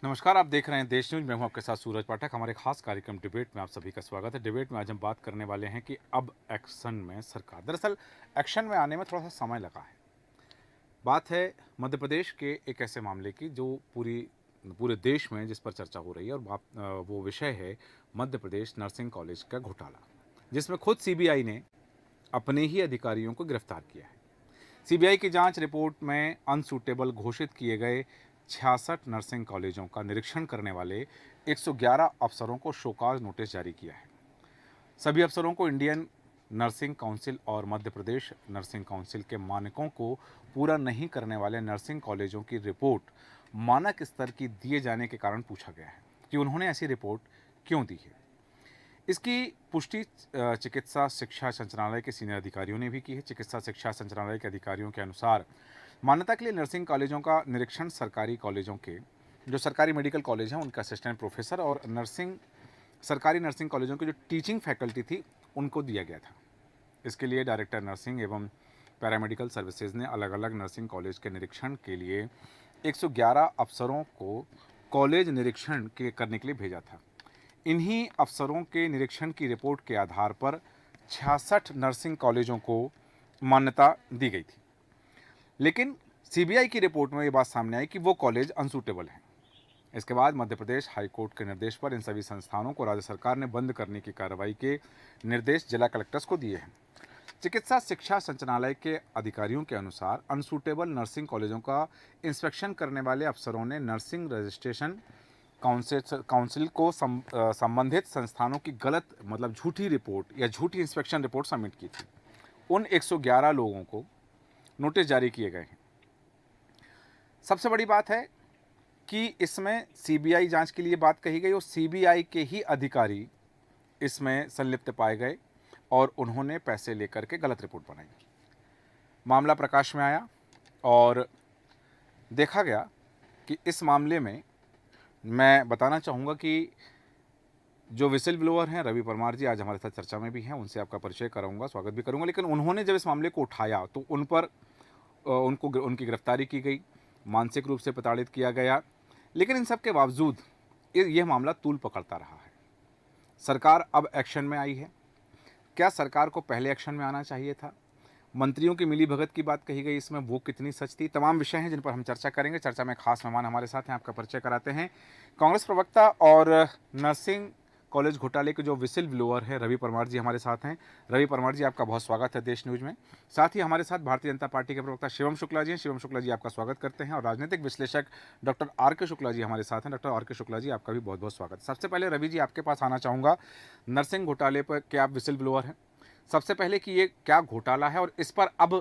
नमस्कार, आप देख रहे हैं देश न्यूज। मैं हूं आपके साथ सूरज पाठक। हमारे खास कार्यक्रम डिबेट में आप सभी का स्वागत है। डिबेट में आज हम बात करने वाले हैं कि अब एक्शन में सरकार। दरअसल एक्शन में आने में थोड़ा सा समय लगा है। बात है मध्य प्रदेश के एक ऐसे मामले की जो पूरे देश में जिस पर चर्चा हो रही है, और वो विषय है मध्य प्रदेश नर्सिंग कॉलेज का घोटाला, जिसमें खुद सीबीआई ने अपने ही अधिकारियों को गिरफ्तार किया है। सीबीआई की जांच रिपोर्ट में अनसूटेबल घोषित किए गए 66 नर्सिंग कॉलेजों का निरीक्षण करने वाले 111 अफसरों को शोकॉज नोटिस जारी किया है। सभी अफसरों को इंडियन नर्सिंग काउंसिल और मध्य प्रदेश नर्सिंग काउंसिल के मानकों को पूरा नहीं करने वाले नर्सिंग कॉलेजों की रिपोर्ट मानक स्तर की दिए जाने के कारण पूछा गया है कि उन्होंने ऐसी रिपोर्ट क्यों दी है। इसकी पुष्टि चिकित्सा शिक्षा संचालनालय के सीनियर अधिकारियों ने भी की है। चिकित्सा शिक्षा संचालनालय के अधिकारियों के अनुसार मान्यता के लिए नर्सिंग कॉलेजों का निरीक्षण सरकारी कॉलेजों के जो सरकारी मेडिकल कॉलेज हैं उनका असिस्टेंट प्रोफेसर और सरकारी नर्सिंग कॉलेजों की जो टीचिंग फैकल्टी थी उनको दिया गया था। इसके लिए डायरेक्टर नर्सिंग एवं पैरामेडिकल सर्विसेज ने अलग अलग नर्सिंग कॉलेज के निरीक्षण के लिए 111 अफसरों को कॉलेज निरीक्षण करने के लिए भेजा था। इन्हीं अफसरों के निरीक्षण की रिपोर्ट के आधार पर 66 नर्सिंग कॉलेजों को मान्यता दी गई थी। लेकिन सीबीआई की रिपोर्ट में ये बात सामने आई कि वो कॉलेज अनसूटेबल हैं। इसके बाद मध्य प्रदेश हाईकोर्ट के निर्देश पर इन सभी संस्थानों को राज्य सरकार ने बंद करने की कार्रवाई के निर्देश जिला कलेक्टर्स को दिए हैं। चिकित्सा शिक्षा संचालनालय के अधिकारियों के अनुसार अनसूटेबल नर्सिंग कॉलेजों का इंस्पेक्शन करने वाले अफसरों ने नर्सिंग रजिस्ट्रेशन काउंसिल को संबंधित संस्थानों की गलत मतलब झूठी रिपोर्ट या झूठी इंस्पेक्शन रिपोर्ट सबमिट की थी। उन 111 लोगों को नोटिस जारी किए गए हैं। सबसे बड़ी बात है कि इसमें सीबीआई जांच के लिए बात कही गई और सीबीआई के ही अधिकारी इसमें संलिप्त पाए गए और उन्होंने पैसे लेकर के गलत रिपोर्ट बनाई। मामला प्रकाश में आया और देखा गया कि इस मामले में मैं बताना चाहूँगा कि जो विसिल ब्लोअर हैं रवि परमार जी आज हमारे साथ चर्चा में भी हैं, उनसे आपका परिचय कराऊंगा, स्वागत भी करूंगा। लेकिन उन्होंने जब इस मामले को उठाया तो उन पर उनकी गिरफ्तारी की गई, मानसिक रूप से प्रताड़ित किया गया। लेकिन इन सब के बावजूद यह मामला तूल पकड़ता रहा है। सरकार अब एक्शन में आई है। क्या सरकार को पहले एक्शन में आना चाहिए था? मंत्रियों की मिलीभगत की बात कही गई, इसमें वो कितनी सच थी? तमाम विषय हैं जिन पर हम चर्चा करेंगे। चर्चा में खास मेहमान हमारे साथ हैं, आपका परिचय कराते हैं। कांग्रेस प्रवक्ता और नर्सिंग कॉलेज घोटाले के जो विसिल ब्लोअर है रवि परमार जी हमारे साथ हैं। रवि परमार जी, आपका बहुत स्वागत है देश न्यूज में। साथ ही हमारे साथ भारतीय जनता पार्टी के प्रवक्ता शिवम शुक्ला जी हैं। शिवम शुक्ला जी, आपका स्वागत करते हैं। और राजनीतिक विश्लेषक डॉक्टर आर के शुक्ला जी हमारे साथ हैं। डॉक्टर आर के शुक्ला जी, आपका भी बहुत बहुत स्वागत। सबसे पहले रवि जी, आपके पास आना चाहूँगा। नर्सिंग घोटाले पर क्या आप विसिल ब्लोअर हैं? सबसे पहले कि ये क्या घोटाला है और इस पर अब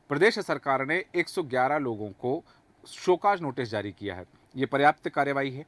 प्रदेश सरकार ने 111 लोगों को शोकॉज नोटिस जारी किया है, ये पर्याप्त कार्रवाई है?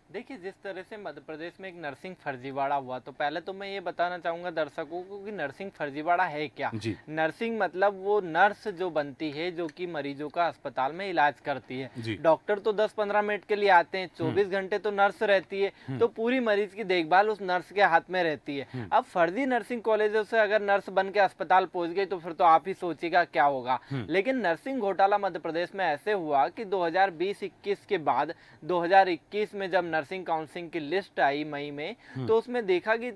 देखिए, जिस तरह से मध्य प्रदेश में एक नर्सिंग फर्जीवाड़ा हुआ, तो पहले तो मैं ये बताना चाहूँगा दर्शकों को कि नर्सिंग फर्जीवाड़ा है क्या। जी। नर्सिंग मतलब वो नर्स जो बनती है जो कि मरीजों का अस्पताल में इलाज करती है। जी। डॉक्टर तो 10-15 मिनट के लिए आते हैं, 24 घंटे तो नर्स रहती है, तो पूरी मरीज की देखभाल उस नर्स के हाथ में रहती है। अब फर्जी नर्सिंग कॉलेजों से अगर नर्स बन के अस्पताल पहुंच गई तो फिर तो आप ही सोचिएगा क्या होगा। लेकिन नर्सिंग घोटाला मध्य प्रदेश में ऐसे हुआ कि 2020-21 के बाद 2021 में जब नर्सिंग काउंसिल की लिस्ट आई मई में, तो उसमें देखा कि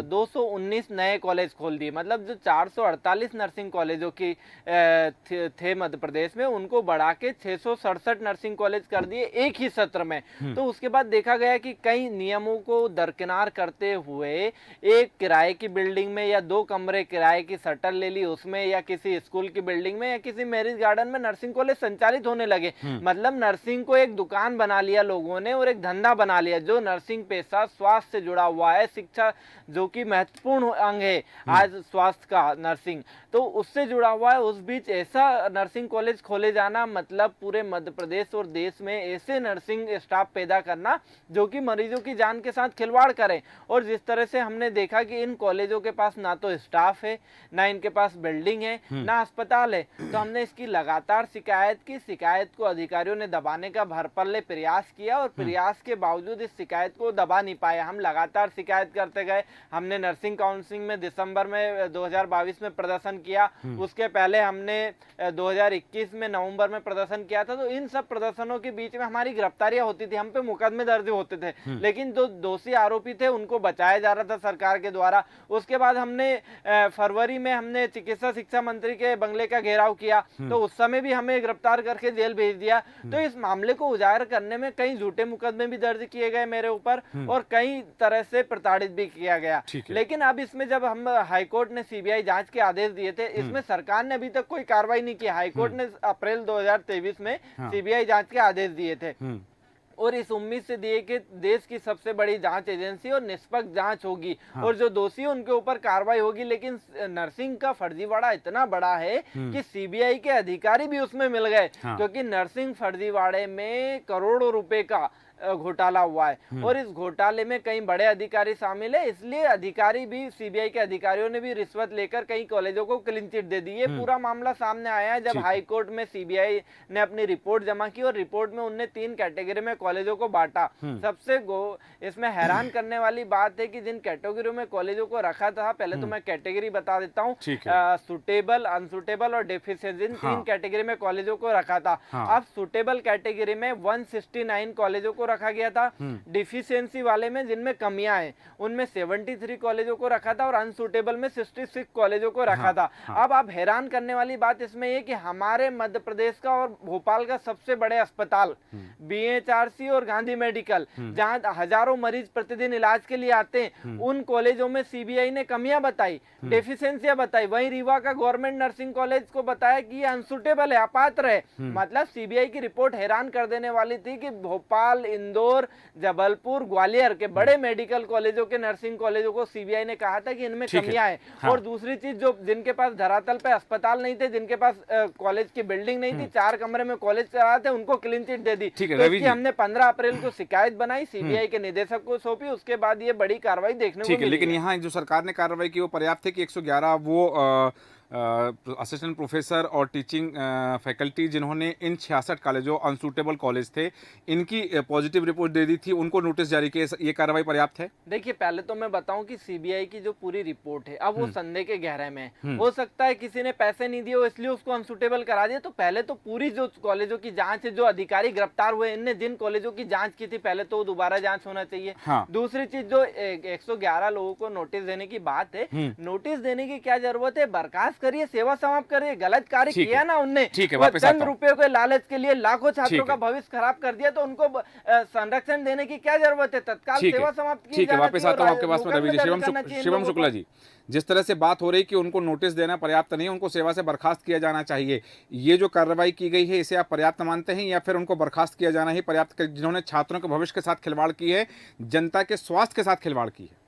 219 नए कॉलेज खोल दिए। मतलब जो 448 नर्सिंग कॉलेजों की थे मध्य प्रदेश में, उनको बढ़ा के 667 नर्सिंग कॉलेज कर दिए एक ही सत्र में। तो उसके बाद देखा गया कि कई नियमों को दरकिनार करते हुए एक किराए की बिल्डिंग में या 2 कमरे किराए की शटर ले ली उसमें, या किसी स्कूल की बिल्डिंग में या किसी मैरिज गार्डन में नर्सिंग कॉलेज संचालित होने लगे। मतलब नर्सिंग को एक दुकान बना लिया लोगों ने और एक धंधा बना लिया। जो नर्सिंग पेशा स्वास्थ्य से जुड़ा हुआ है, शिक्षा जो कि महत्वपूर्ण अंग है आज स्वास्थ्य का, नर्सिंग तो उससे जुड़ा हुआ है, उस बीच ऐसा नर्सिंग कॉलेज खोले जाना मतलब पूरे मध्य प्रदेश और देश में ऐसे नर्सिंग स्टाफ पैदा करना जो कि मरीजों की जान के साथ खिलवाड़ करें। और जिस तरह से हमने देखा कि इन कॉलेजों के पास ना तो स्टाफ है, ना इनके पास बिल्डिंग है, ना अस्पताल है, तो हमने इसकी लगातार शिकायत की। शिकायत को अधिकारियों ने दबाने का भरपल्ले प्रयास किया और प्रयास के बावजूद इस शिकायत को दबा नहीं पाए। हम लगातार शिकायत करते गए। हमने नर्सिंग काउंसिल में दिसंबर में 2022 में प्रदर्शन किया, उसके पहले हमने 2021 में नवंबर में प्रदर्शन किया था। तो इन सब प्रदर्शनों के बीच में हमारी गिरफ्तारियां होती थी, हम पे मुकदमे दर्ज होते थे, लेकिन जो दोषी आरोपी थे उनको बचाया जा रहा था सरकार के द्वारा। उसके बाद हमने फरवरी में हमने चिकित्सा शिक्षा मंत्री के बंगले का घेराव किया, तो उस समय भी हमें गिरफ्तार करके जेल भेज दिया। तो इस मामले को उजागर करने में कई झूठे मुकदमे भी दर्ज किए गए मेरे ऊपर और कई तरह से प्रताड़ित भी किया गया। लेकिन अब इसमें जब हम हाईकोर्ट ने सीबीआई जांच के आदेश दिए थे, इसमें सरकार ने अभी तक कोई कार्रवाई नहीं की। हाईकोर्ट ने अप्रैल 2023 में सीबीआई जांच के आदेश दिए थे और इस उम्मीद से दिए कि देश की सबसे बड़ी जांच एजेंसी और निष्पक्ष जांच होगी और जो दोषी हैं उनके ऊपर कार्रवाई होगी। लेकिन नर्सिंग का फर्जीवाड़ा इतना बड़ा है कि सीबीआई के अधिकारी भी उसमें मिल गए, क्योंकि नर्सिंग फर्जीवाड़े में करोड़ों रुपए का घोटाला हुआ है और इस घोटाले में कई बड़े अधिकारी शामिल है। इसलिए अधिकारी भी, सीबीआई के अधिकारियों ने भी रिश्वत लेकर कई कॉलेजों को क्लीन चिट दे दी। ये पूरा मामला सामने आया है जब हाई कोर्ट में सीबीआई ने अपनी रिपोर्ट जमा की और रिपोर्ट में उनने 3 कैटेगरी में कॉलेजों को बांटा। सबसे इसमें हैरान करने वाली बात है कि जिन कैटेगरियों में कॉलेजों को रखा था, पहले तो मैं कैटेगरी बता देता हूँ, सुटेबल, अनसुटेबल और डेफिशिएंट, इन 3 कैटेगरी में कॉलेजों को रखा था। अब सुटेबल कैटेगरी में 169 कॉलेजों को रखा गया था, डिफिशियंसी वाले में जिनमें कमियां हैं उनमें 73 कॉलेजों को रखा था और अनसुटेबल में 66 कॉलेजों को रखा था। अब आप हैरान करने वाली बात इसमें ये कि हमारे मध्य प्रदेश का और भोपाल का सबसे बड़े अस्पताल बीएचआरसी और गांधी मेडिकल, जहां हजारों मरीज प्रतिदिन इलाज के लिए आते हैं, उन कॉलेजों में सीबीआई ने कमियां बताई, डेफिशिएंसियां बताई। वहीं रीवा का गवर्नमेंट नर्सिंग कॉलेज को बताया कि ये अनसुटेबल है, अपात्र है। मतलब सीबीआई की रिपोर्ट हैरान कर देने वाली थी कि भोपाल, इंदौर, जबलपुर, ग्वालियर के बड़े मेडिकल कॉलेजों के नर्सिंग कॉलेजों को सीबीआई ने कहा था कि इनमें कमियां हैं। और दूसरी चीज, जो जिनके पास धरातल पे अस्पताल नहीं थे, जिनके पास कॉलेज की बिल्डिंग नहीं थी, 4 कमरे में कॉलेज चला थे, उनको क्लीन चिट दे दी। तो इसकी हमने 15 अप्रैल को शिकायत बनाई, सीबीआई के निदेशक को सौंपी, उसके बाद ये बड़ी कार्रवाई देखने को मिली। लेकिन यहाँ जो सरकार ने कार्रवाई की वो पर्याप्त है कि 111 वो असिस्टेंट प्रोफेसर और टीचिंग फैकल्टी जिन्होंने इन 66 कॉलेजों, अनसूटेबल कॉलेज थे, इनकी पॉजिटिव रिपोर्ट दे दी थी, उनको नोटिस जारी किए, ये कार्रवाई पर्याप्त है? देखिए, पहले तो मैं बताऊं कि सीबीआई की जो पूरी रिपोर्ट है अब वो संदेह के गहरे में है। हो सकता है किसी ने पैसे नहीं दिए इसलिए उसको अनसूटेबल करा दिया। तो पहले तो पूरी जो कॉलेजों की जांच है, जो अधिकारी गिरफ्तार हुए, इनने जिन कॉलेजों की जांच की थी, पहले तो दोबारा जांच होना चाहिए। दूसरी चीज, जो 111 लोगों को नोटिस देने की बात है, नोटिस देने की क्या जरूरत है? बर्खास्त करिए, सेवा समाप्त करिए। गलत कार्य किया ना उनने, चंद रुपयों के लालच के लिए लाखों छात्रों का भविष्य खराब कर दिया, तो उनको संरक्षण देने की क्या जरूरत है? तत्काल सेवा समाप्त की। ठीक है, वापस आता हूं आपके पास में रवि जी। शिवम शुक्ला जी, जिस तरह से बात हो रही कि उनको नोटिस देना पर्याप्त नहीं, उनको सेवा से बर्खास्त किया जाना चाहिए, ये जो कार्रवाई की गई है इसे आप पर्याप्त मानते हैं या फिर उनको बर्खास्त किया जाना ही पर्याप्त, जिन्होंने छात्रों के भविष्य के साथ खिलवाड़ की है, जनता के स्वास्थ्य के साथ खिलवाड़ की है?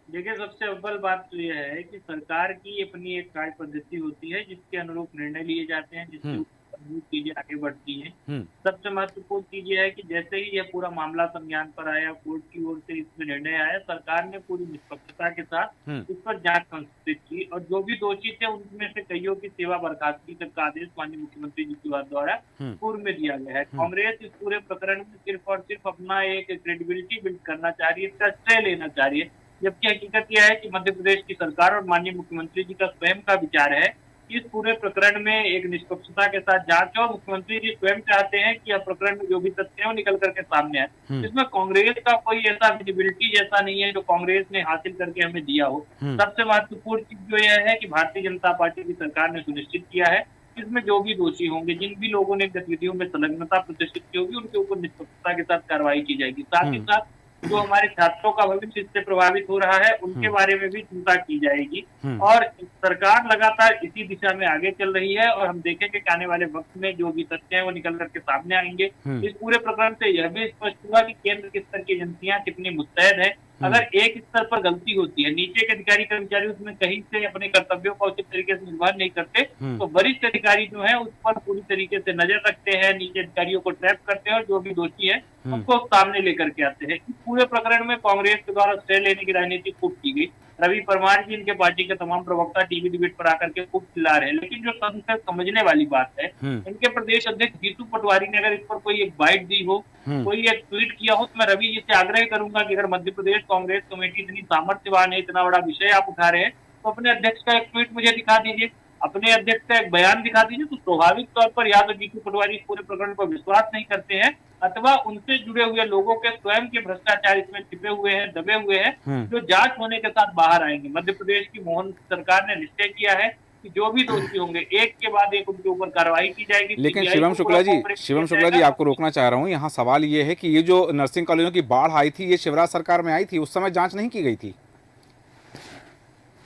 देखिए, सबसे अव्वल बात तो यह है कि सरकार की अपनी एक कार्य पद्धति होती है जिसके अनुरूप निर्णय लिए जाते हैं, जिसके अनुरूप चीजें आगे बढ़ती हैं। सबसे महत्वपूर्ण चीज यह है कि जैसे ही यह पूरा मामला संज्ञान पर आया, कोर्ट की ओर से इसमें निर्णय आया, सरकार ने पूरी निष्पक्षता के साथ इस पर जांच संस्थापित की और जो भी दोषी थे उनमें से कईयों की सेवा बर्खास्तगी तक का आदेश माननीय मुख्यमंत्री जी के द्वारा पूर्व में दिया गया है। कांग्रेस इस पूरे प्रकरण में सिर्फ और सिर्फ अपना एक क्रेडिबिलिटी बिल्ड करना चाह रही है, इसका श्रेय लेना चाह रही है, जबकि हकीकत यह है कि मध्य प्रदेश की सरकार और माननीय मुख्यमंत्री जी का स्वयं का विचार है कि इस पूरे प्रकरण में एक निष्पक्षता के साथ जांच हो। मुख्यमंत्री जी स्वयं चाहते हैं कि यह प्रकरण में जो भी तथ्य है वो निकल करके सामने आए। इसमें कांग्रेस का कोई ऐसा विजिबिलिटी जैसा नहीं है जो कांग्रेस ने हासिल करके हमें दिया हो। सबसे महत्वपूर्ण चीज जो यह है कि भारतीय जनता पार्टी की सरकार ने सुनिश्चित किया है इसमें जो भी दोषी होंगे, जिन भी लोगों ने गतिविधियों में संलग्नता प्रदर्शित की होगी, उनके ऊपर निष्पक्षता के साथ कार्रवाई की जाएगी। साथ ही साथ जो हमारे छात्रों का भविष्य इससे प्रभावित हो रहा है उनके बारे में भी चिंता की जाएगी और सरकार लगातार इसी दिशा में आगे चल रही है और हम देखेंगे कि आने वाले वक्त में जो भी तथ्य है वो निकल करके सामने आएंगे। इस पूरे प्रकरण से यह भी स्पष्ट हुआ कि केंद्र के स्तर की एजेंसियां कितनी मुस्तैद है। अगर एक स्तर पर गलती होती है, नीचे के अधिकारी कर्मचारी उसमें कहीं से अपने कर्तव्यों का उचित तरीके से निर्वहन नहीं करते, तो वरिष्ठ अधिकारी जो है उस पर पूरी तरीके से नजर रखते हैं, नीचे अधिकारियों को ट्रैप करते हैं और जो भी दोषी है उनको सामने लेकर के आते हैं। इस पूरे प्रकरण में कांग्रेस के द्वारा श्रेय लेने की राजनीति खूब की गई। रवि परमार जी, इनके पार्टी के तमाम प्रवक्ता टीवी डिबेट पर आकर के खूब चिल्ला रहे हैं। लेकिन जो सबसे समझने वाली बात है, इनके प्रदेश अध्यक्ष जीतू पटवारी ने अगर इस पर कोई एक बाइट दी हो, कोई एक ट्वीट किया हो, तो मैं रवि जी से आग्रह करूंगा कि अगर मध्य प्रदेश कांग्रेस कमेटी इतनी सामर्थ्यवान है, इतना बड़ा विषय आप उठा रहे हैं, तो अपने अध्यक्ष का एक ट्वीट मुझे दिखा दीजिए, अपने अध्यक्ष का एक बयान दिखा दीजिए। तो स्वाभाविक तौर पर या तो जीतू पटवारी इस पूरे प्रकरण पर विश्वास नहीं करते हैं, अथवा उनसे जुड़े हुए लोगों के स्वयं के भ्रष्टाचार इसमें छिपे हुए हैं, दबे हुए हैं, जो जांच होने के साथ बाहर आएंगे। मध्य प्रदेश की मोहन सरकार ने निश्चय किया है कि जो भी दोषी होंगे एक के बाद एक उनके ऊपर कार्रवाई की जाएगी। लेकिन CBI शिवम को शुक्ला जी, पूरा शिवम cooperate शुक्ला किया जी, आपको जाएगा। रोकना चाह रहा हूँ। यहाँ सवाल ये है कि ये जो नर्सिंग कॉलेजों की बाढ़ आई थी, ये शिवराज सरकार में आई थी, उस समय जांच नहीं की गई थी।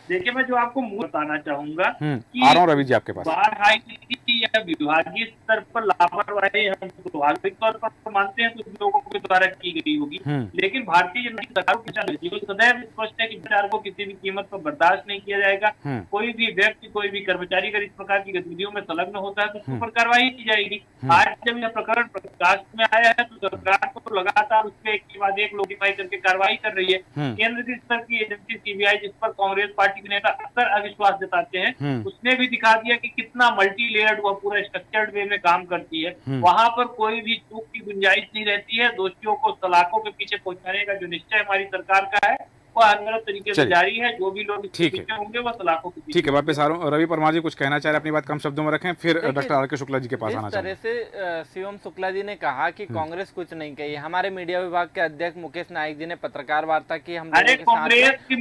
देखिए, मैं जो आपको मूल बताना चाहूंगा कि आ रहा हूँ रवि जी आपके पास। बाढ़ आई थी या विभागीय स्तर पर लापरवाही हम स्वाभाविक तौर पर मानते हैं कुछ लोगों के द्वारा की गई होगी, लेकिन भारतीय जनता सरकार को सदैव स्पष्ट है कि भ्रष्टाचार को किसी भी कीमत पर बर्दाश्त नहीं किया जाएगा। कोई भी व्यक्ति, कोई भी कर्मचारी अगर इस प्रकार की गतिविधियों में संलग्न होता है तो उसके ऊपर कार्रवाई की जाएगी। आज जब यह प्रकरण प्रकाश में आया है तो सरकार को लगातार उस पर एक के बाद एक नोटिफाई करके कार्रवाई कर रही है। केंद्र की स्तर की एजेंसी CBI, जिस पर कांग्रेस पार्टी के नेता अक्सर अविश्वास जताते हैं, उसने भी दिखा दिया कि कितना मल्टी लेयर्ड वह पूरा स्ट्रक्चर्ड वे में काम करती है। वहां पर कोई भी चूक की गुंजाइश नहीं रहती है। दोषियों को सलाखों के पीछे पहुंचाने का जो निश्चय हमारी सरकार का है वह अनवरत तरीके से जारी है। जो भी लोग इसके पीछे होंगे वह सलाखों के पीछे। ठीक है, वापस आ रहा हूँ। रवि परमार जी कुछ कहना चाह रहे हैं, अपनी बात कम शब्दों में रखें, फिर डॉक्टर आर के शुक्ला जी के पास आना चाहिए। इस तरह से शिवम शुक्ला जी ने कहा कि कांग्रेस कुछ नहीं कही। हमारे मीडिया विभाग के अध्यक्ष मुकेश नाइक जी ने पत्रकार वार्ता की हम लोगों के साथ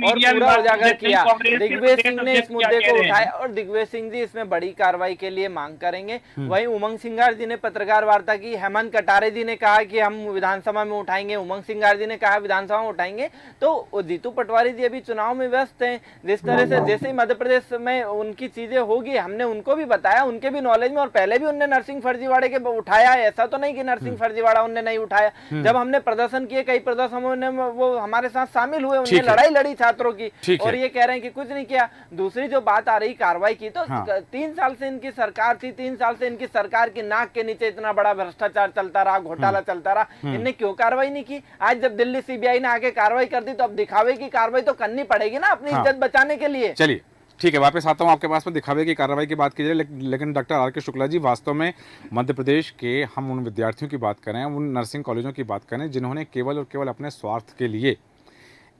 और पूरा उजागर किया। दिग्विजय सिंह ने इस मुद्दे को उठाया और दिग्विजय सिंह जी इसमें बड़ी कार्रवाई के लिए मांग करेंगे। वहीं उमंग सिंगार जी ने पत्रकार वार्ता की। हेमंत कटारे जी ने कहा कि हम विधानसभा में उठाएंगे, उमंग सिंगार जी ने कहा विधानसभा में उठाएंगे। तो जीतू पटवारी जी अभी चुनाव में व्यस्त हैं। जिस तरह से जैसे ही मध्य प्रदेश में उनकी चीजें होगी, हमने उनको भी बताया, उनके भी नॉलेज में, और पहले भी उनने नर्सिंग फर्जीवाड़े के उठाया है। ऐसा तो नहीं कि नर्सिंग फर्जीवाड़ा उनने नहीं उठाया। जब हमने प्रदर्शन किए, कई प्रदर्शनों में वो हमारे साथ शामिल हुए, उन्होंने लड़ाई लड़ी छात्रों की, और ये कह रहे हैं कि कुछ नहीं किया। दूसरी जो बात आ रही कार्रवाई की, तो 3 साल से इनकी सरकार थी, 3 साल से इनकी सरकार की नाक के नीचे इतना बड़ा भ्रष्टाचार चलता रहा, घोटाला चलता रहा, इनने क्यों कार्रवाई नहीं की? आज जब दिल्ली CBI ने आके कार्रवाई कर दी, तो अब दिखावे की कार्रवाई तो करनी पड़ेगी ना अपनी इज्जत बचाने के लिए। चलिए ठीक है, वापस आता हूं आपके पास में। दिखावे की कार्रवाई की बात की जाए, लेकिन डॉक्टर आर के शुक्ला जी, वास्तव में मध्य प्रदेश के हम उन विद्यार्थियों की बात करें, उन नर्सिंग कॉलेजों की बात करें जिन्होंने केवल और केवल अपने स्वार्थ के लिए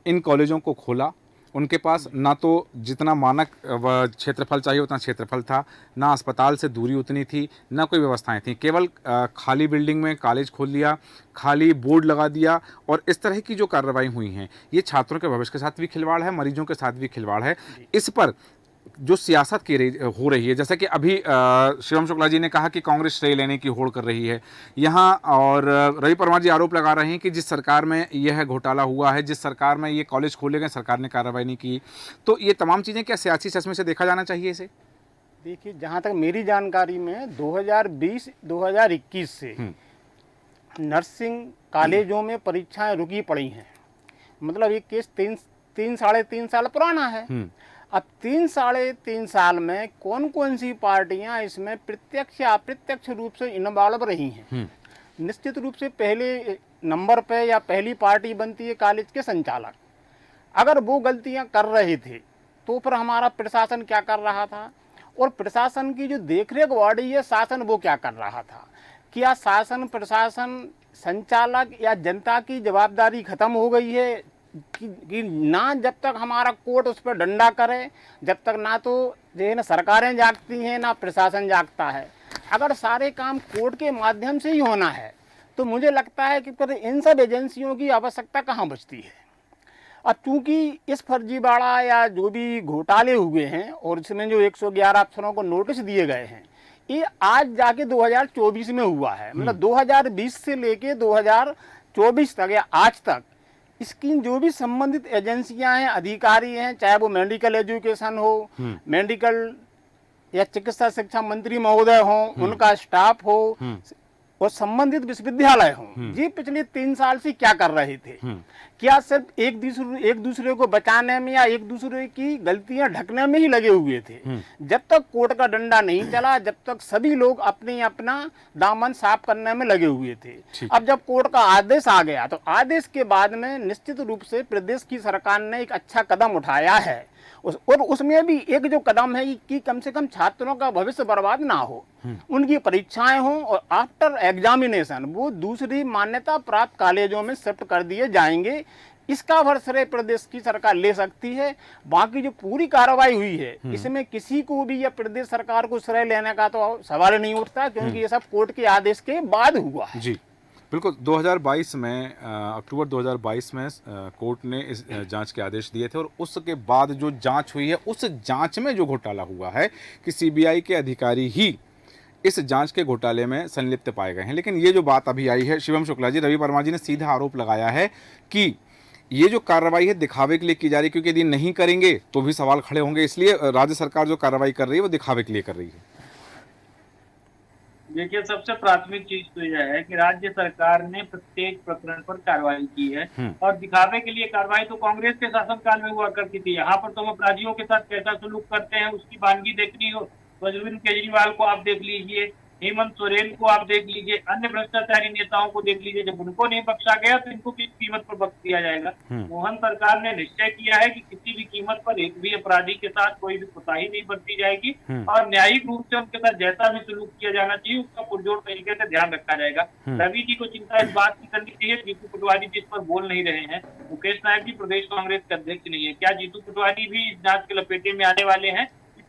इन कॉलेजों को खोला। उनके पास ना तो जितना मानक क्षेत्रफल चाहिए उतना क्षेत्रफल था, ना अस्पताल से दूरी उतनी थी, ना कोई व्यवस्थाएं थी। केवल खाली बिल्डिंग में कॉलेज खोल लिया, खाली बोर्ड लगा दिया, और इस तरह की जो कार्रवाई हुई हैं, ये छात्रों के भविष्य के साथ भी खिलवाड़ है, मरीजों के साथ भी खिलवाड़ है। इस पर जो सियासत हो रही है, जैसे कि अभी शिवम शुक्ला जी ने कहा कि कांग्रेस श्रेय लेने की होड़ कर रही है यहाँ, और रवि परमार जी आरोप लगा रहे हैं कि जिस सरकार में यह घोटाला हुआ है, जिस सरकार में ये कॉलेज खोले गए, सरकार ने कार्रवाई नहीं की। तो ये तमाम चीज़ें क्या सियासी चश्मे से देखा जाना चाहिए इसे? देखिए, जहाँ तक मेरी जानकारी में 2020-2021 से नर्सिंग कॉलेजों में परीक्षाएं रुकी पड़ी हैं। मतलब ये केस 3-3.5 साल पुराना है। अब 3-3.5 साल में कौन कौन सी पार्टियां इसमें प्रत्यक्ष या अप्रत्यक्ष रूप से इन्वॉल्व रही हैं? निश्चित रूप से पहले नंबर पे या पहली पार्टी बनती है कॉलेज के संचालक। अगर वो गलतियां कर रहे थे तो फिर हमारा प्रशासन क्या कर रहा था, और प्रशासन की जो देखरेख बॉडी है शासन, वो क्या कर रहा था? क्या शासन, प्रशासन, संचालक या जनता की जवाबदारी खत्म हो गई है कि ना जब तक हमारा कोर्ट उस पर डंडा करे, जब तक ना तो जो है ना सरकारें जागती हैं ना प्रशासन जागता है। अगर सारे काम कोर्ट के माध्यम से ही होना है तो मुझे लगता है कि फिर इन सब एजेंसियों की आवश्यकता कहाँ बचती है। अब चूंकि इस फर्जीवाड़ा या जो भी घोटाले हुए हैं और इसमें जो 111 अफसरों को नोटिस दिए गए हैं, ये आज जाके 2024 में हुआ है। मतलब 2020 से लेके 2024 तक या आज तक इसकी जो भी संबंधित एजेंसियां हैं, अधिकारी हैं, चाहे वो मेडिकल एजुकेशन हो, मेडिकल या चिकित्सा शिक्षा मंत्री महोदय हों, उनका स्टाफ हो, और संबंधित विश्वविद्यालय हों, ये पिछले 3 साल से क्या कर रहे थे? क्या सिर्फ एक दूसरे को बचाने में या एक दूसरे की गलतियां ढकने में ही लगे हुए थे? जब तक कोर्ट का डंडा नहीं चला, जब तक सभी लोग अपने अपना दामन साफ करने में लगे हुए थे। अब जब कोर्ट का आदेश आ गया तो आदेश के बाद में निश्चित रूप से प्रदेश की सरकार ने एक अच्छा कदम उठाया है। और उसमें भी एक जो कदम है कि कम से कम छात्रों का भविष्य बर्बाद ना हो, उनकी परीक्षाएं हों और आफ्टर एग्जामिनेशन वो दूसरी मान्यता प्राप्त कॉलेजों में शिफ्ट कर दिए जाएंगे। इसका भर श्रेय प्रदेश की सरकार ले सकती है। बाकी जो पूरी कार्रवाई हुई है इसमें किसी को भी या प्रदेश सरकार को श्रेय लेने का तो सवाल नहीं उठता, क्योंकि ये सब कोर्ट के आदेश के बाद हुआ है। जी बिल्कुल। 2022 में अक्टूबर 2022 में कोर्ट ने इस जांच के आदेश दिए थे और उसके बाद जो जांच हुई है उस जांच में जो घोटाला हुआ है कि सीबीआई के अधिकारी ही इस जांच के घोटाले में संलिप्त पाए गए हैं। लेकिन ये जो बात अभी आई है, शिवम शुक्ला जी, रवि वर्मा जी ने सीधा आरोप लगाया है कि ये जो कार्रवाई है दिखावे के लिए की जा रही है, क्योंकि यदि नहीं करेंगे तो भी सवाल खड़े होंगे, इसलिए राज्य सरकार जो कार्रवाई कर रही है वो दिखावे के लिए कर रही है। देखिए, सबसे प्राथमिक चीज तो यह है कि राज्य सरकार ने प्रत्येक प्रकरण पर कार्रवाई की है और दिखावे के लिए कार्रवाई तो कांग्रेस के शासनकाल में हुआ करती थी। यहाँ पर तो हम अपराधियों के साथ कैसा सलूक करते हैं उसकी वानगी देखनी हो तो अरविंद केजरीवाल को आप देख लीजिए, हेमंत सोरेन को आप देख लीजिए, अन्य भ्रष्टाचारी नेताओं को देख लीजिए। जब उनको नहीं बख्शा गया तो इनको किस कीमत पर बख्श दिया जाएगा? मोहन सरकार ने निश्चय किया है कि किसी भी कीमत पर एक भी अपराधी के साथ कोई भी कोताही नहीं बरती जाएगी और न्यायिक रूप से उनके साथ जैसा भी सलूक किया जाना चाहिए उसका पुरजोर तरीके से ध्यान रखा जाएगा। रवि जी को चिंता इस बात की करनी चाहिए, जीतू पटवारी जी इस पर बोल नहीं रहे हैं, मुकेश नायक जी प्रदेश कांग्रेस के अध्यक्ष नहीं है, क्या जीतू पटवारी भी इस जांच के लपेटे में आने वाले हैं?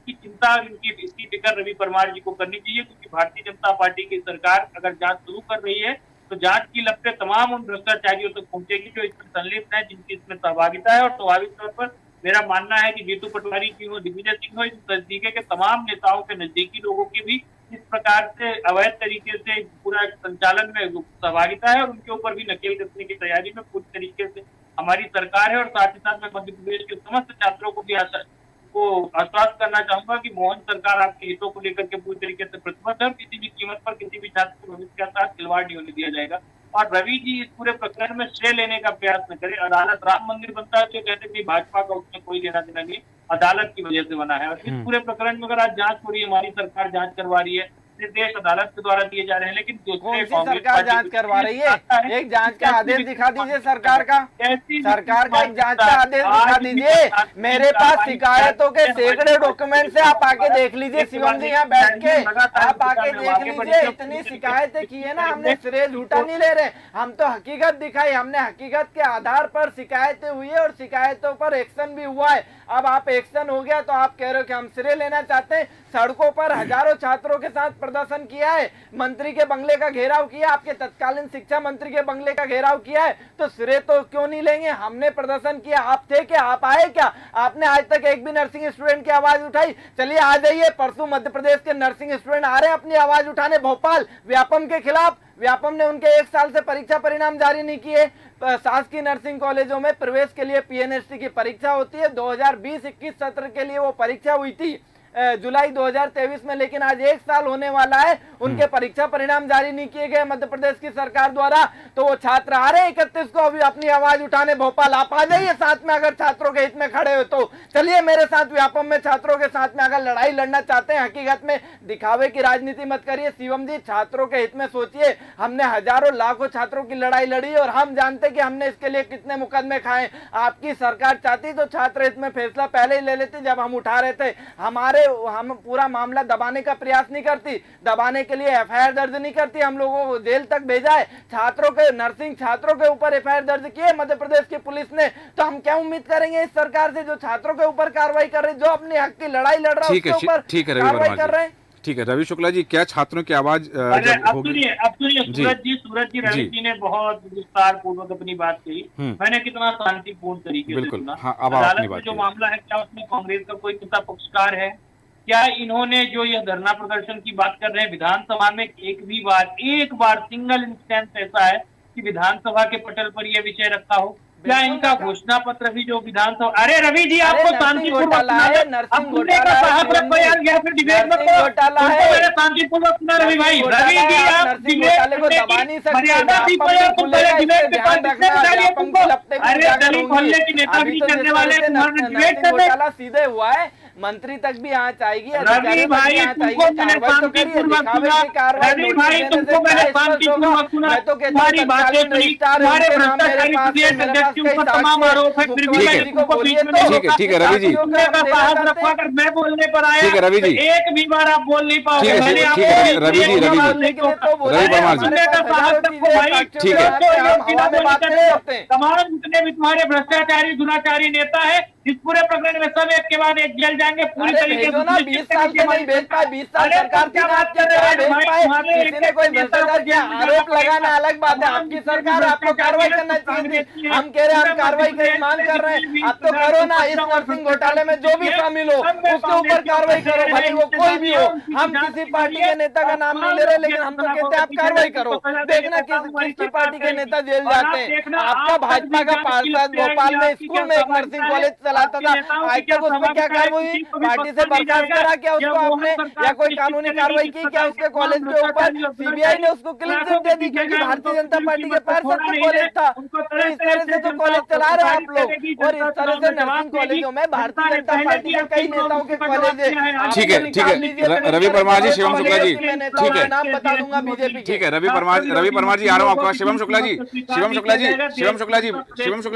की चिंता और इसकी फिक्र रवि परमार जी को करनी चाहिए, क्योंकि भारतीय जनता पार्टी की सरकार अगर जांच शुरू कर रही है तो जांच की लपटें तमाम उन भ्रष्टाचारियों तक पहुंचेगी जो इसमें संलिप्त है, जिनकी इसमें सहभागिता है। और स्वाभाविक तौर पर मेरा मानना है कि जीतू पटवारी जी हो, दिग्विजय सिंह हो, इस नजदीके के तमाम नेताओं के नजदीकी लोगों की भी इस प्रकार से अवैध तरीके से पूरा संचालन में सहभागिता है और उनके ऊपर भी नकेल कसने की तैयारी में पूरी तरीके से हमारी सरकार है। और साथ ही साथ में मध्य प्रदेश के समस्त छात्रों को भी आश्वस्त करना चाहूंगा कि मोहन सरकार आपके हितों को लेकर के पूरी तरीके से प्रतिबद्ध है, किसी भी कीमत पर किसी भी छात्र के भविष्य के साथ खिलवाड़ नहीं होने दिया जाएगा। और रवि जी इस पूरे प्रकरण में श्रेय लेने का प्रयास न करें। अदालत राम मंदिर बनता है तो कहते कि भाजपा का उसमें कोई लेना देना नहीं, अदालत की वजह से बना है। और इस पूरे प्रकरण में अगर आज जांच हो रही है, हमारी सरकार जांच करवा रही है, निर्देश अदालत के द्वारा दिए जा रहे हैं, लेकिन कौन सी सरकार जांच करवा रही है? एक जांच का आदेश दिखा दीजिए सरकार का, सरकार का एक जांच का आदेश दिखा दीजिए। मेरे पास शिकायतों के सैकड़े डॉक्यूमेंट है, आप आके देख लीजिए शिवम जी, यहाँ बैठ के आप आके देख लीजिए। इतनी शिकायतें की है ना, हमने श्रेय झूठा नहीं ले रहे, हम तो हकीकत दिखाई, हमने हकीकत के आधार पर शिकायतें हुई है और शिकायतों पर एक्शन भी हुआ है। अब आप एक्शन हो गया तो आप कह रहे हो कि हम श्रेय लेना चाहते हैं। सड़कों पर हजारों छात्रों के साथ प्रदर्शन किया है, मंत्री के बंगले का घेराव किया, आपके तत्कालीन शिक्षा मंत्री के बंगले का घेराव किया है, तो श्रेय तो क्यों नहीं लेंगे? हमने प्रदर्शन किया, आप थे क्या? आप आए क्या? आपने आज तक एक भी नर्सिंग स्टूडेंट की आवाज उठाई? चलिए आ जाइए, परसों मध्य प्रदेश के नर्सिंग स्टूडेंट आ रहे हैं अपनी आवाज उठाने भोपाल व्यापम के खिलाफ। व्यापम ने उनके 1 साल से परीक्षा परिणाम जारी नहीं किए। शासकीय नर्सिंग कॉलेजों में प्रवेश के लिए पीएनएसटी की परीक्षा होती है, 2020-21 सत्र के लिए वो परीक्षा हुई थी जुलाई 2023 में, लेकिन आज 1 साल होने वाला है, उनके परीक्षा परिणाम जारी नहीं किए गए मध्य प्रदेश की सरकार द्वारा। तो वो छात्र आ रहे हैं 31 को अभी अपनी आवाज उठाने भोपाल। आप आ जाइए साथ में, अगर छात्रों के हित में खड़े हो तो चलिए मेरे साथ व्यापम में छात्रों के साथ में। अगर लड़ाई लड़ना चाहते हैं, हकीकत में दिखावे की राजनीति मत करिए शिवम जी, छात्रों के हित में सोचिए। हमने हजारों लाखों छात्रों की लड़ाई लड़ी और हम जानते कि हमने इसके लिए कितने मुकदमे खाए। आपकी सरकार चाहती तो छात्र हित में फैसला पहले ही ले लेती जब हम उठा रहे थे। हम पूरा मामला दबाने का प्रयास नहीं करती, दबाने के लिए एफआईआर दर्ज नहीं करती, हम लोगों को जेल तक भेजा है। छात्रों के नर्सिंग छात्रों के ऊपर एफआईआर दर्ज किए मध्य प्रदेश की पुलिस ने, तो हम क्या उम्मीद करेंगे इस सरकार से जो छात्रों के ऊपर कार्रवाई कर रही, जो अपने हक की लड़ाई लड़ रहा है उसके ऊपर कार्रवाई कर रहे हैं। ठीक है रवि शुक्ला जी, क्या छात्रों की आवाज अब सुनिए सूरज जी, रवि जी ने बहुत विस्तार पूर्वक अपनी बात कही, मैंने कितना शांतिपूर्ण तरीके से सुना। अदालत में जो मामला है, क्या उसमें कांग्रेस का कोई नेता पक्षकार है? क्या इन्होंने जो यह धरना प्रदर्शन की बात कर रहे हैं, विधानसभा में एक बार सिंगल इंस्टेंस ऐसा है कि विधानसभा के पटल पर यह विषय रखा हो? क्या इनका घोषणा पत्र भी जो विधानसभा, अरे रवि जी आपको नरसिंह शांतिपूर्वक घोटाला है, सुना, नरसिंह अब सुनने का घोटाला है, साहस रखो यार, या फिर डिबेट मत नरसिंह करो, घोटाला तुमको है। मैंने शांतिपूर्वक सुना रवि भाई, रवि जी आप नरसिंह डिबेट घोटाले को करने दबा की नहीं सकते, मर्यादा आप सीखो अपनी यार, तुम पहले खुलेगा, डिबेट इससे के ध्यान बाद रखना, बताइए व्यापम तुमको, की लपटें भी अरे उजागर दलित होंगी। मोहल्ले की अभी नेतागिरी तो करने जिस वाले तरह से तुम्हारे डिबेट नरसिंह करने, घोटाला सीधे हुआ है, मंत्री तक भी आंच आएगी, रवि अधिकारियों तक भाई भी आंच तुमको आएगी, मैंने कार्रवाई तो करिए, शांतिपूर्वक दिखावे सुना, की कार्रवाई, रवि नोटिस भाई देने तुमको से मैंने क्या स्पष्ट होगा? शांतिपूर्वक सुना, मैं तो कहता हूँ तुम्हारी बातें तत्कालीन सुनी, रजिस्ट्रार है, तुम्हारे उनके नाम मेरे भ्रष्टाचारी पास है, प्रदेश मेरे अध्यक्ष पास के कई ऊपर साक्ष्य तमाम है, आरोप है, फिर भी मैं मुख्यमंत्री को तुमको बोलिए बीच में तो नहीं ठीक है, रोका, ठीक है, रवि जी। साक्ष्यों का सुनने का हम देना साहस चाहते रखो, हैं। अगर मैं बोलने पर आया ठीक है, रवि तो जी। एक भी बार आप बोल नहीं पाओगे, ठीक है, मैंने ठीक आपको है, बीच रवि में जी, एक रवि बार जी। नहीं टोका। रवि परमार जी। सुनने का साहस रखो भाई, ठीक है। तो ये हम हवा में बात नहीं करते हैं। तमाम जितने भी तुम्हारे भ्रष्टाचारी दुराचारी नेता है, इस पूरे प्रकरण में सब एक के बाद एक जल जाएंगे पूरी अरे तरीके भेजो से। ना, 20 साल से नहीं भेज पाए, 20 साल अरे सरकार तुम क्या थी ना बात आपकी, कर रहे क्या हो भेज भाई? पाए? तुम्हारे किसी ने कोई भ्रष्टाचार किया, आरोप लगाना अलग बात है, आपकी सरकार है, आपको कार्रवाई करना चाहिए थी। हम कह रहे हैं हम कार्रवाई की मांग कर रहे हैं, आप तो करो ना, इस नरसिंह घोटाले में जो भी शामिल हो उसके ऊपर कार्रवाई करो, भले वो कोई भी हो। हम किसी पार्टी के नेता का नाम नहीं ले रहे, लेकिन हम तो कहते हैं आप कार्रवाई करो, देखना किसकी पार्टी के नेता जेल जाते हैं। आपका भाजपा का पार्षद भोपाल में स्कूल में एक नर्सिंग कॉलेज चलाता था, आज तक उस पर क्या कार्रवाई हुई? पार्टी से बर्खास्त करा क्या उसको आपने, या कोई कानूनी कार्रवाई की क्या उसके कॉलेज के ऊपर? सीबीआई ने उसको क्लीन चिट दे दी क्योंकि भारतीय जनता पार्टी के पार्षद का कॉलेज था। तो इस तरह से तो कॉलेज चला रहे हैं आप लोग, और इस तरह से नर्सिंग कॉलेजों में भारतीय जनता पार्टी के कई नेताओं के कॉलेज है। ठीक है, ठीक है, रवि परमार जी, शिवम शुक्ला जी, ठीक है, नाम बता दूंगा बीजेपी के। ठीक है, रवि परमार जी, आ रहा हूँ आपके पास। शिवम शुक्ला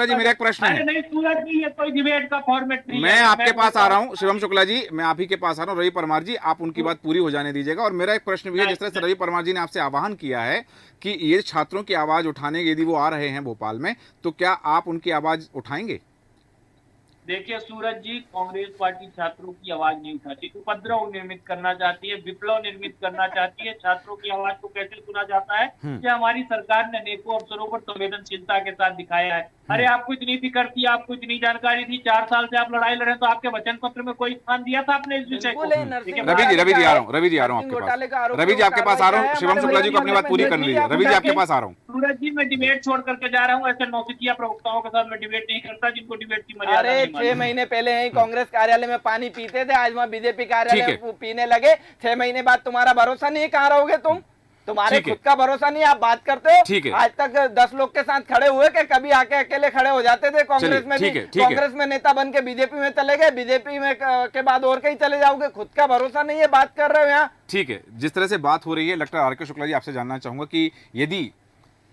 जी, मेरा एक प्रश्न है। नहीं सूरज जी, ये कोई डिबेट का फॉर्मेट नहीं मैं है। आपके पास आ रहा हूँ शिवम शुक्ला जी, मैं आप ही के पास आ रहा हूँ। रवि परमार जी, आप उनकी बात पूरी हो जाने दीजिएगा, और मेरा एक प्रश्न भी है। जिस तरह से रवि परमार जी ने आपसे आह्वान किया है कि ये छात्रों की आवाज उठाने, यदि वो आ रहे हैं भोपाल में, तो क्या आप उनकी आवाज उठाएंगे? देखिए सूरज जी, कांग्रेस पार्टी छात्रों की आवाज नहीं उठाती, उपद्रव निर्मित करना चाहती है, विप्लव निर्मित करना चाहती है। छात्रों की आवाज को कैसे सुना जाता है कि हमारी सरकार ने अनेकों अवसरों पर संवेदनशीलता के साथ दिखाया है। अरे आपको इतनी फिक्र थी, आपको इतनी जानकारी थी, 4 साल से आप लड़ाई लड़े, तो आपके वचन पत्र में कोई स्थान दिया था आपने इस विषय को? रवि जी आ रहा हूँ, रवि जी आ रहा हूँ आपके पास। रवि जी आपके पास आ रहा हूँ, शिवम शुक्ला जी को अपनी बात पूरी करने दीजिए। रवि जी आपके पास आ रहा हूँ। सूरज जी, मैं डिबेट छोड़ करके जा रहा हूँ, ऐसे नौसिखिया प्रवक्ताओं के साथ मैं डिबेट नहीं करता जिनको डिबेट की मर्यादा अरे नहीं मालूम। 6 महीने पहले यही कांग्रेस कार्यालय में पानी पीते थे, आज वहाँ बीजेपी ठीक कार्यालय है। पीने लगे। 6 महीने बाद तुम्हारा भरोसा नहीं है, कहाँ रहोगे तुम? तुम्हारे ठीक है। खुद का भरोसा नहीं है, आप बात करते हो। ठीक है। आज तक 10 लोग के साथ खड़े हुए कि कभी आके अकेले खड़े हो जाते थे कांग्रेस में भी। ठीक है, ठीक है। कांग्रेस में नेता बन के बीजेपी में चले गए, बीजेपी में के बाद और कहीं चले जाओगे। खुद का भरोसा नहीं है, बात कर रहे हो यहाँ। ठीक है, जिस तरह से बात हो रही है, डॉक्टर आर के शुक्ला जी, आपसे जानना चाहूंगा कि यदि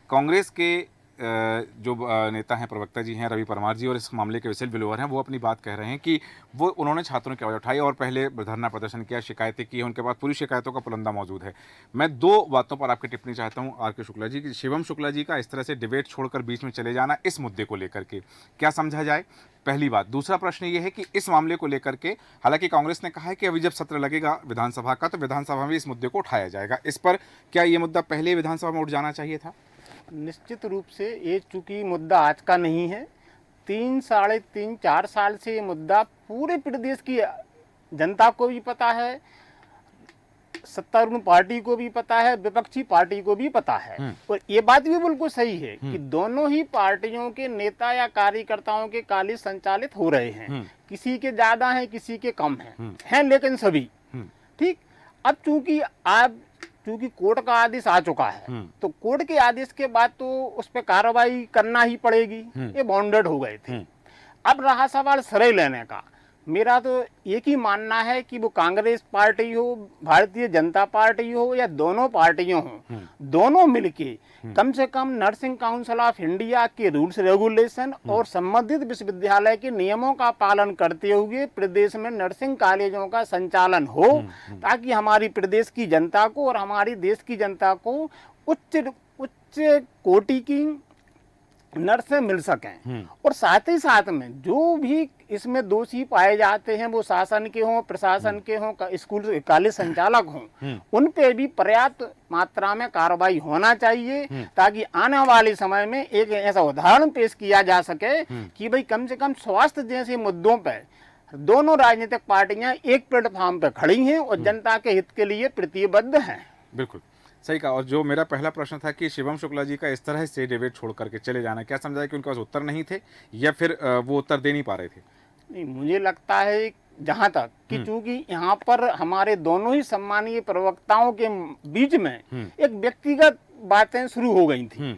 कांग्रेस के जो नेता हैं, प्रवक्ता जी हैं रवि परमार जी, और इस मामले के विसिल ब्लोअर हैं, वो अपनी बात कह रहे हैं कि वो उन्होंने छात्रों की आवाज़ उठाई और पहले धरना प्रदर्शन किया, शिकायतें की, उनके पास पूरी शिकायतों का पुलंदा मौजूद है। मैं 2 बातों पर आपकी टिप्पणी चाहता हूं आर के शुक्ला जी की। शिवम शुक्ला जी का इस तरह से डिबेट छोड़कर बीच में चले जाना, इस मुद्दे को लेकर के क्या समझा जाए, पहली बात। दूसरा प्रश्न ये है कि इस मामले को लेकर के, हालांकि कांग्रेस ने कहा है कि अभी जब सत्र लगेगा विधानसभा का, तो विधानसभा में इस मुद्दे को उठाया जाएगा। इस पर क्या ये मुद्दा पहले विधानसभा में उठ जाना चाहिए था? निश्चित रूप से ये चूंकि मुद्दा आज का नहीं है, 3, साढ़े 3, 4 साल से ये मुद्दा पूरे प्रदेश की जनता को भी पता है, सत्तारूढ़ पार्टी को भी पता है, विपक्षी पार्टी को भी पता है। और ये बात भी बिल्कुल सही है कि दोनों ही पार्टियों के नेता या कार्यकर्ताओं के कॉलेज संचालित हो रहे हैं। किसी के ज्यादा हैं, किसी के कम हैं, लेकिन सभी ठीक। अब चूंकि कोर्ट का आदेश आ चुका है, तो कोर्ट के आदेश के बाद तो उस पर कार्रवाई करना ही पड़ेगी। ये बाउंडेड हो गए थे। अब रहा सवाल श्रेय लेने का, मेरा तो एक ही मानना है कि वो कांग्रेस पार्टी हो, भारतीय जनता पार्टी हो, या दोनों पार्टियों हो, दोनों मिलके कम से कम नर्सिंग काउंसिल ऑफ इंडिया के रूल्स रेगुलेशन और संबंधित विश्वविद्यालय के नियमों का पालन करते हुए प्रदेश में नर्सिंग कॉलेजों का संचालन हो, ताकि हमारी प्रदेश की जनता को और हमारी देश की जनता को उच्च कोटि की नर्सें मिल सकें। और साथ ही साथ में जो भी इसमें दोषी पाए जाते हैं, वो शासन के हों, प्रशासन के हों, स्कूल कॉलेज संचालक हों, उन पे भी पर्याप्त मात्रा में कार्रवाई होना चाहिए, ताकि आने वाले समय में एक ऐसा उदाहरण पेश किया जा सके कि भाई कम से कम स्वास्थ्य जैसे मुद्दों पर दोनों राजनीतिक पार्टियां एक प्लेटफॉर्म पर खड़ी हैं और जनता के हित के लिए प्रतिबद्ध हैं। बिल्कुल सही कहा। और जो मेरा पहला प्रश्न था कि शिवम शुक्ला जी का इस तरह से डिबेट छोड़ करके चले जाना, क्या समझा है कि उनके पास उत्तर नहीं थे या फिर वो उत्तर दे नहीं पा रहे थे? नहीं, मुझे लगता है जहाँ तक कि चूंकि यहाँ पर हमारे दोनों ही सम्मानीय प्रवक्ताओं के बीच में एक व्यक्तिगत बातें शुरू हो गई थी।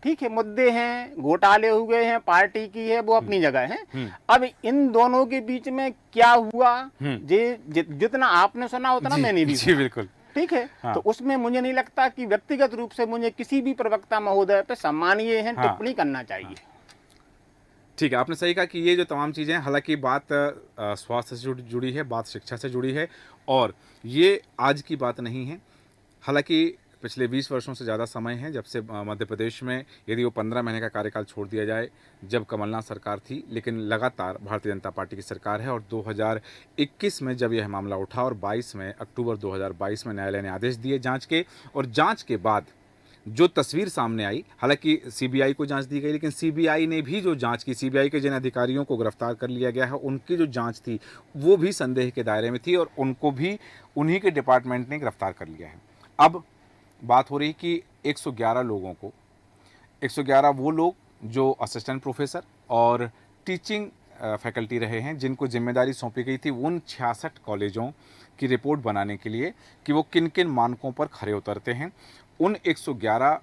ठीक है, मुद्दे हैं, घोटाले हुए हैं, पार्टी की है, वो अपनी जगह है। अब इन दोनों के बीच में क्या हुआ, जितना आपने सुना उतना मैंने भी जी बिल्कुल। ठीक है। हाँ। तो उसमें मुझे नहीं लगता कि व्यक्तिगत रूप से मुझे किसी भी प्रवक्ता महोदय पे सम्मानीय है हाँ। टिप्पणी करना चाहिए। ठीक है, आपने सही कहा कि ये जो तमाम चीज़ें हैं, हालांकि बात स्वास्थ्य से जुड़ी है, बात शिक्षा से जुड़ी है और ये आज की बात नहीं है। हालांकि पिछले 20 वर्षों से ज़्यादा समय है जब से मध्य प्रदेश में, यदि वो 15 महीने का कार्यकाल छोड़ दिया जाए जब कमलनाथ सरकार थी, लेकिन लगातार भारतीय जनता पार्टी की सरकार है। और 2021 में जब यह मामला उठा और 22 में अक्टूबर 2022 में न्यायालय ने आदेश दिए जांच के, और जांच के बाद जो तस्वीर सामने आई, हालांकि सीबीआई को जांच दी गई, लेकिन सीबीआई ने भी जो जांच की, सीबीआई के जिन अधिकारियों को गिरफ्तार कर लिया गया है उनकी जो जांच थी वो भी संदेह के दायरे में थी और उनको भी उन्हीं के डिपार्टमेंट ने गिरफ्तार कर लिया है। अब बात हो रही कि 111 लोगों को, 111 वो लोग जो असिस्टेंट प्रोफेसर और टीचिंग फैकल्टी रहे हैं, जिनको जिम्मेदारी सौंपी गई थी उन 66 कॉलेजों की रिपोर्ट बनाने के लिए कि वो किन किन मानकों पर खरे उतरते हैं, उन 111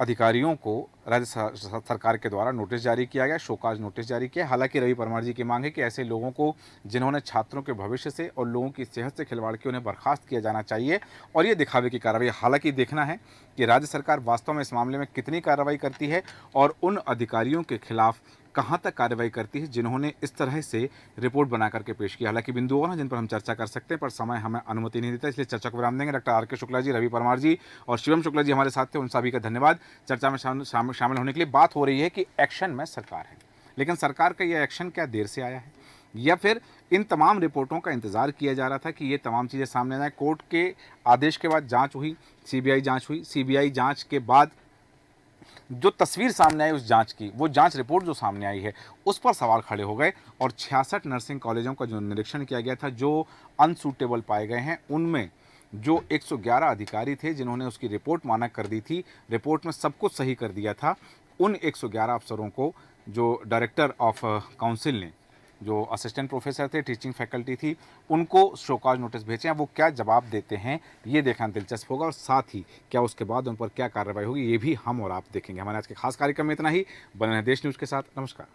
अधिकारियों को राज्य सरकार के द्वारा नोटिस जारी किया गया, शोकाज नोटिस जारी किया। हालांकि रवि परमार जी की मांग है कि ऐसे लोगों को जिन्होंने छात्रों के भविष्य से और लोगों की सेहत से खिलवाड़ किया उन्हें बर्खास्त किया जाना चाहिए और ये दिखावे की कार्रवाई। हालांकि देखना है कि राज्य सरकार वास्तव में इस मामले में कितनी कार्रवाई करती है और उन अधिकारियों के खिलाफ कहाँ तक कार्रवाई करती है जिन्होंने इस तरह से रिपोर्ट बना करके पेश की। हालांकि बिंदु और हैं जिन पर हम चर्चा कर सकते हैं, पर समय हमें अनुमति नहीं देता, इसलिए चर्चा को विराम देंगे। डॉक्टर आर के शुक्ला जी, रवि परमार जी और शिवम शुक्ला जी हमारे साथ थे, उन सभी का धन्यवाद चर्चा में शामिल होने के लिए। बात हो रही है कि एक्शन में सरकार है, लेकिन सरकार का यह एक्शन क्या देर से आया है या फिर इन तमाम रिपोर्टों का इंतजार किया जा रहा था कि ये तमाम चीज़ें सामने आए। कोर्ट के आदेश के बाद जांच हुई, सीबीआई जांच हुई, सीबीआई जांच के बाद जो तस्वीर सामने आई उस जांच की, वो जांच रिपोर्ट जो सामने आई है उस पर सवाल खड़े हो गए और 66 नर्सिंग कॉलेजों का जो निरीक्षण किया गया था, जो अनसूटेबल पाए गए हैं, उनमें जो 111 अधिकारी थे जिन्होंने उसकी रिपोर्ट मानक कर दी थी, रिपोर्ट में सब कुछ सही कर दिया था, उन 111 अफसरों को जो डायरेक्टर ऑफ काउंसिल ने, जो असिस्टेंट प्रोफेसर थे, टीचिंग फैकल्टी थी, उनको शोकाज नोटिस भेजे हैं। वो क्या जवाब देते हैं ये देखना दिलचस्प होगा और साथ ही क्या उसके बाद उन पर क्या कार्रवाई होगी ये भी हम और आप देखेंगे। हमारे आज के खास कार्यक्रम में इतना ही। बने रहें देश न्यूज़ के साथ। नमस्कार।